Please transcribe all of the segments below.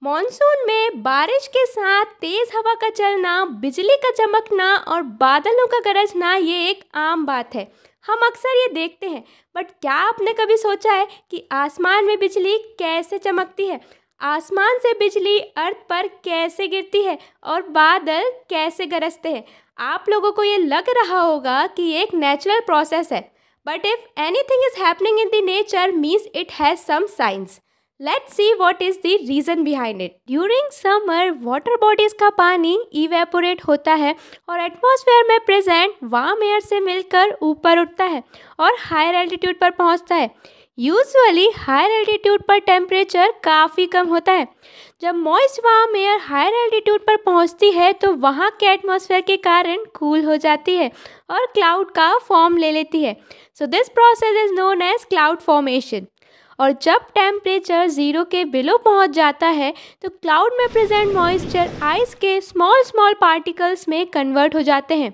Monsoon में बारिश के साथ तेज हवा का चलना, बिजली का चमकना और बादलों का गरजना ये एक आम बात है। हम अक्सर ये देखते हैं, बट क्या आपने कभी सोचा है कि आसमान में बिजली कैसे चमकती है? आसमान से बिजली अर्थ पर कैसे गिरती है और बादल कैसे गरजते हैं? आप लोगों को ये लग रहा होगा कि ये एक नेचुरल प्रोसेस है, but if anything is happening in the nature means it has some science. Let's see what is the reason behind it. During summer, water bodies का पानी evaporate होता है और एटमॉस्फेयर में प्रेजेंट वार्म एयर से मिलकर ऊपर उठता है और हायर एल्टीट्यूड पर पहुंचता है। यूजुअली हायर एल्टीट्यूड पर टेम्परेचर काफ़ी कम होता है। जब moist warm air higher altitude पर पहुंचती है तो वहां के एटमॉस्फेयर के कारण कूल हो जाती है और क्लाउड का फॉर्म ले लेती है। So this process is known as cloud formation. और जब टेम्परेचर ज़ीरो के बिलो पहुंच जाता है तो क्लाउड में प्रेजेंट मॉइस्चर आइस के स्मॉल पार्टिकल्स में कन्वर्ट हो जाते हैं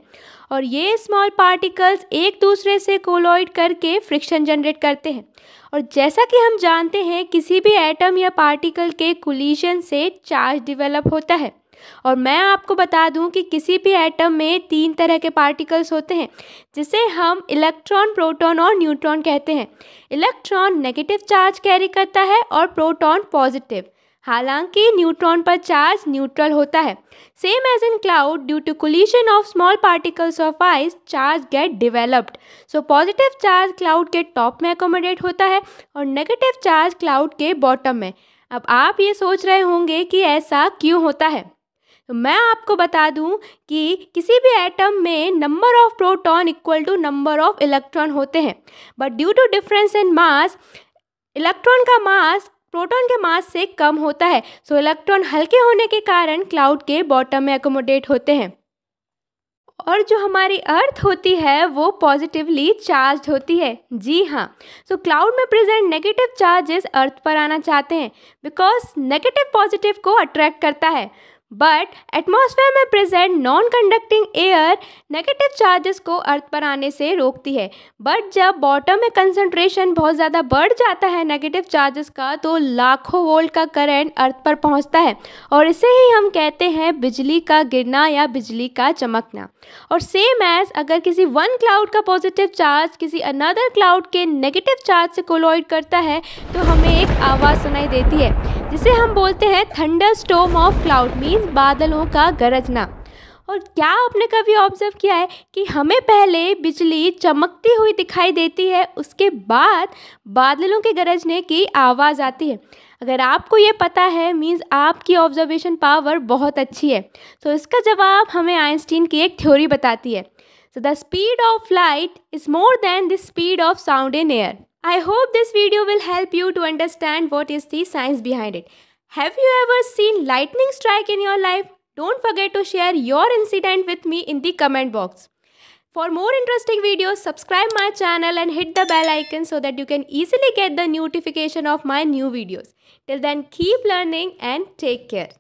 और ये स्मॉल पार्टिकल्स एक दूसरे से कोलाइड करके फ्रिक्शन जनरेट करते हैं। और जैसा कि हम जानते हैं, किसी भी एटम या पार्टिकल के कोलिजन से चार्ज डेवलप होता है। और मैं आपको बता दूं कि किसी भी एटम में 3 तरह के पार्टिकल्स होते हैं, जिसे हम इलेक्ट्रॉन, प्रोटॉन और न्यूट्रॉन कहते हैं। इलेक्ट्रॉन नेगेटिव चार्ज कैरी करता है और प्रोटॉन पॉजिटिव। हालांकि न्यूट्रॉन पर चार्ज न्यूट्रल होता है। Same as in cloud, due to collision of small particles of ice, charge get developed. So positive charge cloud के टॉप में अकोमोडेट होता है और नेगेटिव चार्ज क्लाउड के बॉटम में। अब आप ये सोच रहे होंगे कि ऐसा क्यों होता है, तो मैं आपको बता दूं कि किसी भी एटम में number of proton equal to number of electron होते हैं, but due to difference in mass, electron का मास प्रोटॉन के मास से कम होता है। सो इलेक्ट्रॉन हल्के होने के कारण क्लाउड के बॉटम में अकोमोडेट होते हैं। और जो हमारी अर्थ होती है वो पॉजिटिवली चार्ज होती है। जी हाँ, सो क्लाउड में प्रेजेंट नेगेटिव चार्जेस अर्थ पर आना चाहते हैं, बिकॉज नेगेटिव पॉजिटिव को अट्रैक्ट करता है। बट एटमॉस्फेयर में present non conducting air negative charges को अर्थ पर आने से रोकती है। बट जब बॉटम में कंसंट्रेशन बहुत ज़्यादा बढ़ जाता है नेगेटिव चार्जेस का, तो लाखों वोल्ट का करंट अर्थ पर पहुंचता है और इसे ही हम कहते हैं बिजली का गिरना या बिजली का चमकना। और सेम एज अगर किसी वन क्लाउड का पॉजिटिव चार्ज किसी अनदर क्लाउड के नेगेटिव चार्ज से कोलाइड करता है तो हमें एक आवाज़ सुनाई देती है, जिसे हम बोलते हैं thunder storm of cloud, means बादलों का गरजना। और क्या आपने कभी ऑब्जर्व किया है कि हमें पहले बिजली चमकती हुई दिखाई देती है, उसके बाद बादलों के गरजने की आवाज़ आती है? अगर आपको ये पता है मीन्स आपकी ऑब्जर्वेशन पावर बहुत अच्छी है। तो इसका जवाब हमें आइंस्टीन की एक थ्योरी बताती है। So the speed of light is more than the speed of sound in air. I hope this video will help you to understand what is the science behind it. Have you ever seen lightning strike in your life? Don't forget to share your incident with me in the comment box. For more interesting videos, subscribe my channel and hit the bell icon so that you can easily get the notification of my new videos. Till then, keep learning and take care.